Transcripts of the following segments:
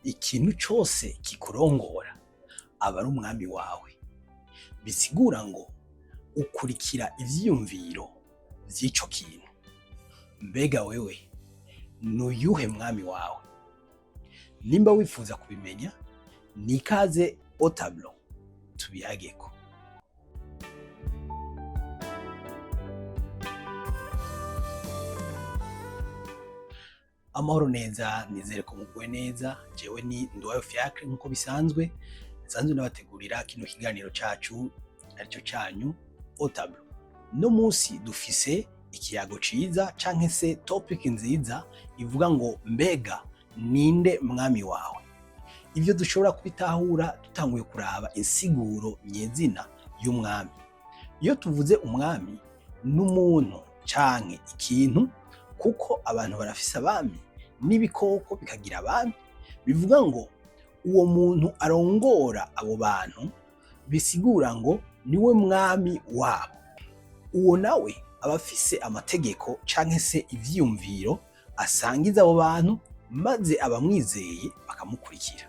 ikintu cose kikurongora aba ari umwami wawe. Bisigura ngo ukurikira ivyiyumviro vy'ico kintu. Mbega wewe nuyuhe mwami wawe? Nimba wifuza kubimenya, nikaze au tableau tubihageko. Amahoro neza, nizere ko muguwe neza. Jewe ni Nduwayo Fiacre nkuko bisanzwe, nsanzwe nabategurira kino kiganiro cacu arico canyu au tableau. No musi dufise ikiyago ciza canke se topic nziza ivuga ngo mbega ninde mwami wawe? Ivyo dushobora kubitahura dutanguye kuraba insiguro nyezina y'umwami. Iyo tuvuze umwami n'umuntu canke ikintu, kuko abantu barafise abami n'ibikoko bikagira abami, bivuga ngo uwo muntu arongora abo bantu, bisigura ngo niwe mwami wabo. Uwo nawe aba afise amategeko canke se ivyiyumviro asangiza abo bantu, maze abamwizeye bakamukurikira.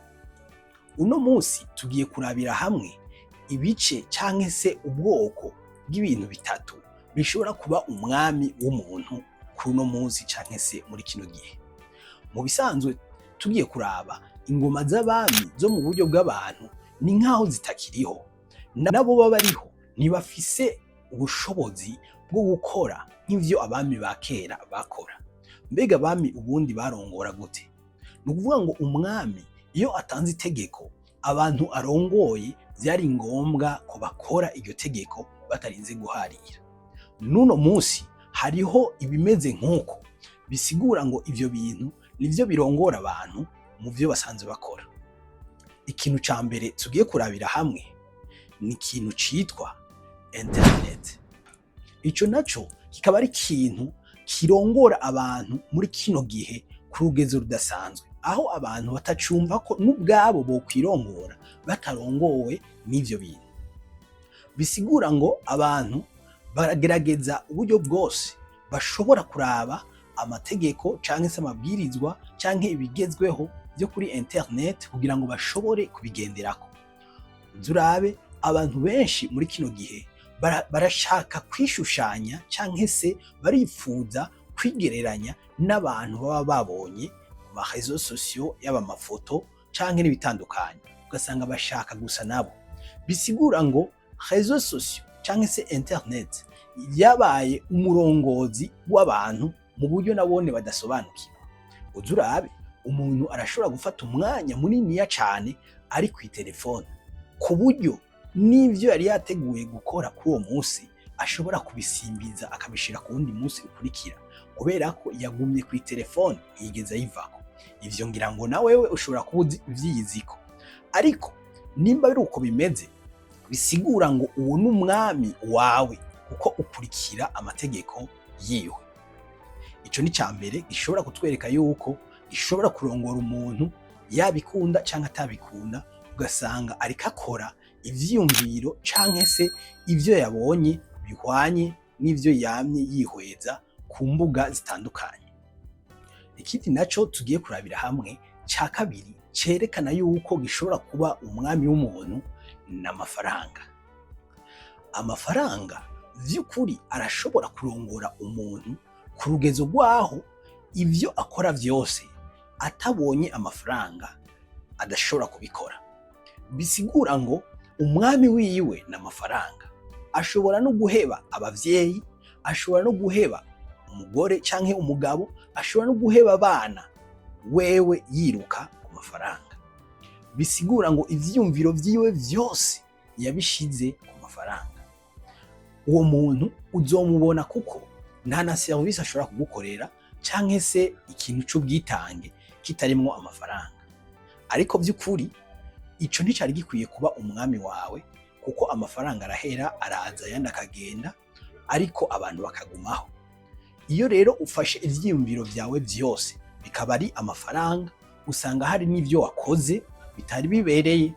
Uno musi tugiye kurabira hamwe ibice canke se ubwoko bw'ibintu bitatu bishobora kuba umwami w'umuntu kuri uno musi canke se muri kino gihe. Mu bisanzwe tugiye kuraba ingoma z'abami zo mu buryo bw'abantu ni nkaho zitakiriho, nabo baba bariho ntibafise ubushobozi bwo gukora nk'ivyo abami ba kera bakora. Mbega abami ubundi barongora gute? Ni ukuvuga ngo umwami iyo atanze itegeko, abantu arongoye vyari ngombwa ko bakora iryo tegeko batarinze guharira. Nuno musi hariho ibimeze nk'uko, bisigura ngo ivyo bintu nivyo birongora abantu mu vyo basanzwe bakora. Ikintu ca mbere tugiye kurabira hamwe ni ikintu citwa internet. Ico naco kikaba ari ikintu kirongora abantu muri kino gihe ku rugezo rudasanzwe, aho abantu batacumva ko n'ubwabo bokwirongora batarongowe n'ivyo bintu. Bisigura ngo abantu baragerageza uburyo bwose bashobora kuraba amategeko canke se amabwirizwa canke ibigezweho byo kuri internet kugira ngo bashobore kubigenderako. Urabe abantu benshi muri kino gihe barashaka kwishushanya canke se barifuza kwigereranya n'abantu baba babonye ku ma réseaux sociaux, yaba amafoto canke n'ibitandukanye, ugasanga bashaka gusa nabo. Bisigura ngo réseaux sociaux canke se internet yabaye umurongozi w'abantu mu buryo nabone badasobanukiwe. Urabe umuntu arashobora gufata umwanya muniniya cane ari ku telefone, ku buryo n'ivyo yari yateguye gukora kuri uwo musi ashobora kubisimbiza akabishira ku wundi musi ukurikira, kubera ko yagumye kuri telefone yigeze ayivako. Ivyo ngira ngo na wewe ushobora kuba uvyiyiziko. Ariko nimba biri uko bimeze, bisigura ngo uwo n'umwami wawe kuko ukurikira amategeko yiwe. Ico ni cambere gishobora kutwereka yuko gishobora kurongora umuntu yabikunda canke atabikunda, ugasanga ariko akora ivyiyumviro canke se ivyo yabonye bihwanye n'ivyo yamye yihweza ku mbuga zitandukanye. Ikindi naco tugiye kurabira hamwe ca kabiri cerekana yuko gishobora kuba umwami w'umuntu n'amafaranga. Amafaranga vy'ukuri arashobora kurongora umuntu ku rugezo rwaho ivyo akora vyose atabonye amafaranga adashobora kubikora. Bisigura ngo umwami wiwe n'amafaranga. Ashobora no guheba abavyeyi, ashobora no guheba umugore canke umugabo, ashobora no guheba abana, wewe yiruka ku mafaranga. Bisigura ngo ivyiyumviro vyiwe vyose yabishize ku mafaranga. Uwo muntu uzomubona kuko nta na service ashobora kugukorera canke se ikintu c'ubwitange kitarimwo amafaranga. Ariko vy'ukuri ico nticari gikwiye kuba umwami wawe, kuko amafaranga arahera, araza yandi akagenda, ariko abantu bakagumaho. Iyo rero ufashe ivyiyumviro vyawe vyose bikaba ari amafaranga, usanga hari n'ivyo wakoze bitari bibereye,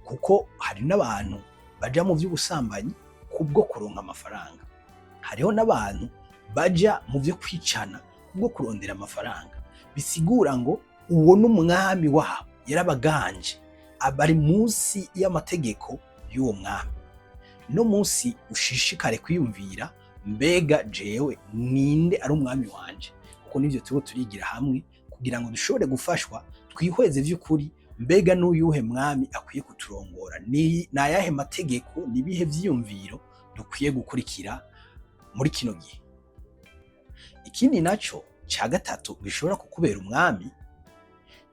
kuko hari n'abantu baja mu vy'ubusambanyi kubwo kuronka amafaranga. Hariho n'abantu baja mu vyo kwicana kubwo kurondera amafaranga. Bisigura ngo uwo n'umwami wabo yarabaganje, bari munsi y'amategeko y'uwo mwami. No munsi ushishikare kwiyumvira, mbega jewe ninde ari umwami wanje? Kuko nivyo turiko turigira hamwe kugira ngo dushobore gufashwa twihweze vy'ukuri, mbega n'uyuhe mwami akwiye kuturongora, ni ayahe mategeko, nibihe vyiyumviro dukwiye gukurikira muri kino gihe. Ikindi naco ca gatatu gishobora kukubera umwami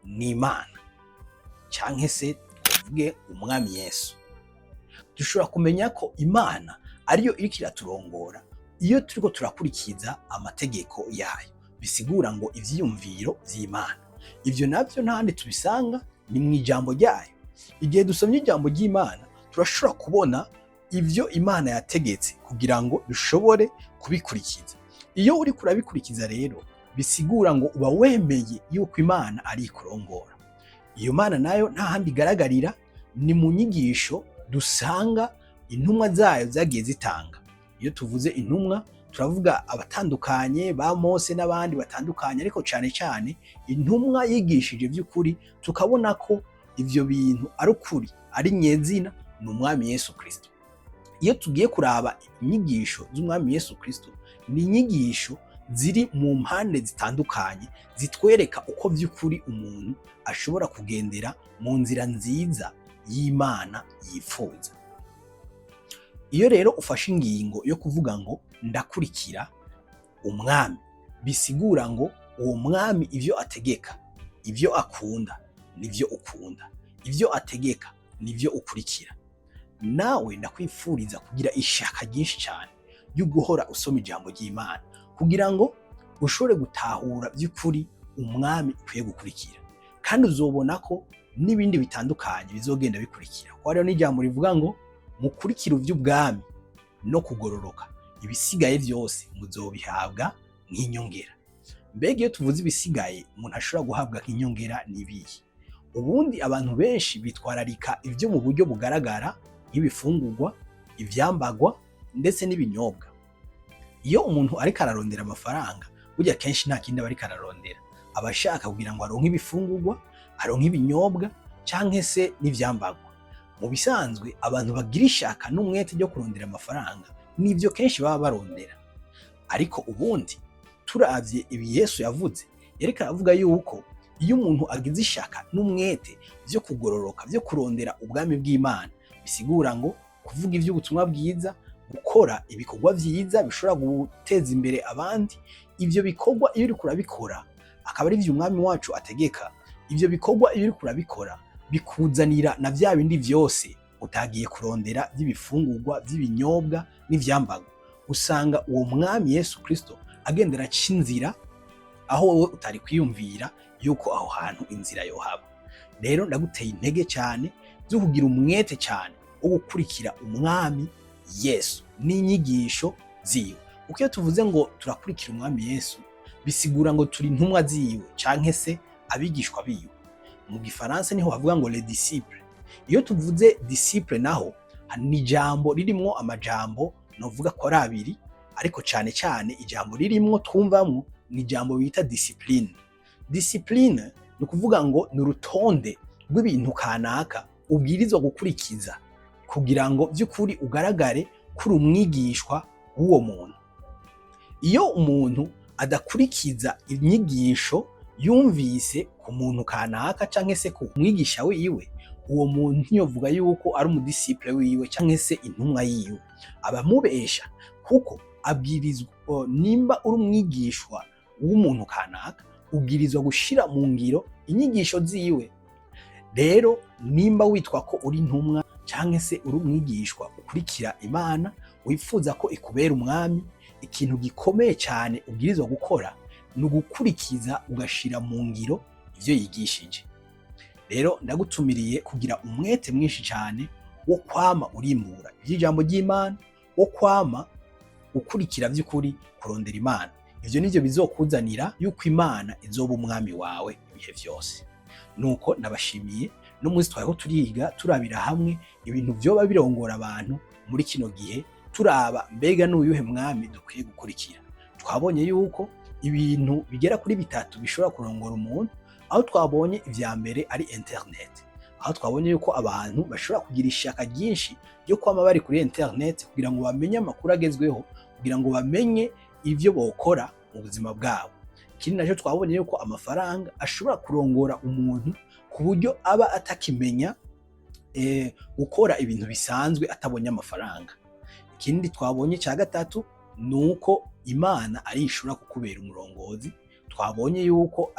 ni Imana, canke se tuvuge umwami Yesu. Dushobora kumenya ko Imana ariyo iriko iraturongora iyo turiko turakurikiza amategeko yayo, bisigura ngo ivyiyumviro vy'Imana. Ivyo navyo ntahandi tubisanga ni mw'ijambo ryayo. Igihe dusomye ijambo ry'Imana turashobora kubona ivyo Imana yategetse kugira ngo dushobore kubikurikiza. Iyo uriko urabikurikiza rero bisigura ngo uba wemeye yuko Imana ari ikurongora. Iyo Mana nayo ntahandi igaragarira ni mu nyigisho dusanga intumwa zayo zagiye zitanga. Iyo tuvuze intumwa turavuga abatandukanye ba Mose n'abandi batandukanye, ariko cane cane intumwa yigishije vy'ukuri tukabona ko ivyo bintu ari ukuri, ari nyezina, ni umwami Yesu Kristo. Iyo tugiye kuraba inyigisho z'umwami Yesu Kristo, ni inyigisho ziri mu mpande zitandukanye zitwereka uko vy'ukuri umuntu ashobora kugendera mu nzira nziza y'Imana yifuza. Iyo rero ufashe ingingo yo kuvuga ngo ndakurikira umwami, bisigura ngo uwo mwami ivyo ategeka, ivyo akunda nivyo ukunda, ivyo ategeka nivyo ukurikira. Nawe ndakwifuriza kugira ishaka ryinshi cyane ryo guhora usoma ijambo ry'Imana kugira ngo ushobore gutahura vy'ukuri umwami ukwiye gukurikira, kandi uzobona ko n'ibindi bitandukanye bizogenda bikurikira. Kwa rero n'ijambo rivuga ngo mukurikira ivy'ubwami no kugororoka, ibisigaye vyose muzobihabwa nk'inyongera. Mbega iyo tuvuze ibisigaye umuntu ashobora guhabwa nk'inyongera nibihe? Ubundi abantu benshi bitwararika ivyo mu buryo bugaragara nk'ibifungurwa, ivyambagwa ndetse n'ibinyobwa. Iyo umuntu ariko ararondera amafaranga, burya kenshi nta kindi aba ariko ararondera, aba ashaka kugira ngo aronke ibifungurwa, aronke ibinyobwa canke se n'ivyambagwa. Mu bisanzwe abantu bagira ishaka n'umwete ryo kurondera amafaranga nivyo kenshi baba barondera. Ariko ubundi turavye ibi Yesu yavuze, yereka aravuga yuko iyo umuntu agize ishaka n'umwete vyo kugororoka, vyo kurondera ubwami bw'Imana, bisigura ngo kuvuga ivy'ubutumwa bwiza, gukora ibikorwa vyiza bishobora guteza imbere abandi. Ivyo bikorwa iyo uriko urabikora akaba ari vyo umwami wacu ategeka, ivyo bikorwa iyo uriko urabikora bikuzanira na vya bindi vyose utagiye kurondera vy'ibifungurwa, vy'ibinyobwa n'ivyambagwa. Usanga uwo mwami Yesu Kristo agendera cinzira aho wowe utari kwiyumvira yuko aho hantu inzira yohaba. Rero ndaguteye intege cyane zo kugira umwete cyane wo gukurikira umwami Yesu n'inyigisho ziwe. Uko iyo tuvuze ngo turakurikira umwami Yesu, bisigura ngo turi intumwa ziwe canke se abigishwa biwe. Mu Gifaransa niho bavuga ngo les disciples. Iyo tuvuze disciple naho ni ijambo ririmwo amajambo novuga ko ari abiri, ariko cane cane ijambo ririmwo twumvamwo ni ijambo bita discipline. Discipline ni ukuvuga ngo ni urutonde rw'ibintu kanaka ubwirizwa gukurikiza kugira ngo vy'ukuri ugaragare kuri umwigishwa w'uwo muntu. Iyo umuntu adakurikiza inyigisho yumvise ku muntu kanaka canke se ku mwigisha wiwe, uwo muntu ntiyovuga yuko ari umudisciple wiwe canke se intumwa yiwe, abamubesha. Kuko abwirizwa, nimba uri umwigishwa w'umuntu kanaka, ubwirizwa gushira mu ngiro inyigisho ziwe. Rero nimba witwa ko uri intumwa canke se uri umwigishwa ukurikira Imana, wifuza ko ikubera umwami, ikintu gikomeye cyane ubwirizwa gukora ni ugukurikiza ugashira mu ngiro ivyo yigishije. Rero ndagutumiriye kugira umwete mwinshi cyane wo kwama urimbura ivy'ijambo ry'Imana, wo kwama ukurikira vy'ukuri kurondera Imana. Ivyo nivyo bizokuzanira yuko Imana izoba umwami wawe ibihe vyose. Nuko nabashimiye no munsi twariho turiga turabira hamwe ibintu vyoba birongora abantu muri kino gihe, turaba mbega n'uyuhe mwami dukwiye gukurikira. Twabonye yuko ibintu bigera kuri bitatu bishobora kurongora umuntu. aho twabonye ivya mbere ari internet, aho twabonye yuko abantu bashobora kugira ishaka ryinshi ryo kwama bari kuri internet kugira ngo bamenye amakuru agezweho, kugira ngo bamenye ivyo bokora mu buzima bwabo. Ikindi naco twabonye yuko amafaranga ashobora kurongora umuntu ku buryo aba atakimenya gukora ibintu bisanzwe atabonye amafaranga. Ikindi twabonye ca gatatu nuko Imana ari ishobora kukubera umurongozi. Twabonye yuko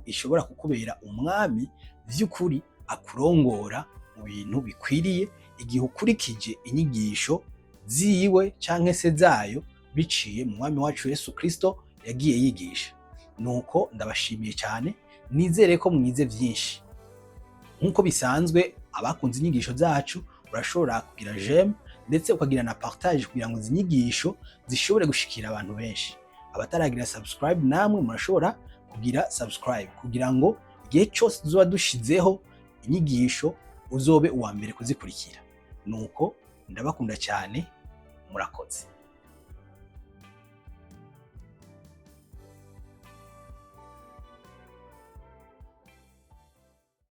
ishobora kukubera umwami vy'ukuri, akurongora mu bintu bikwiriye igihe ukurikije inyigisho ziwe canke se zayo biciye mu mwami wacu Yesu Kristo yagiye yigisha. Nuko ndabashimiye cyane, nizere ko mwize vyinshi. Nkuko bisanzwe abakunze inyigisho zacu urashobora kugira j'aime ndetse ukagira na partage kugira ngo izinyigisho zishobore gushikira abantu benshi. Abataragira subscribe namwe murashobora kugira subscribe kugira ngo igihe cyose tuzoba dushizeho inyigisho uzobe uwa mbere kuzikurikira. Nuko ndabakunda cyane, murakoze.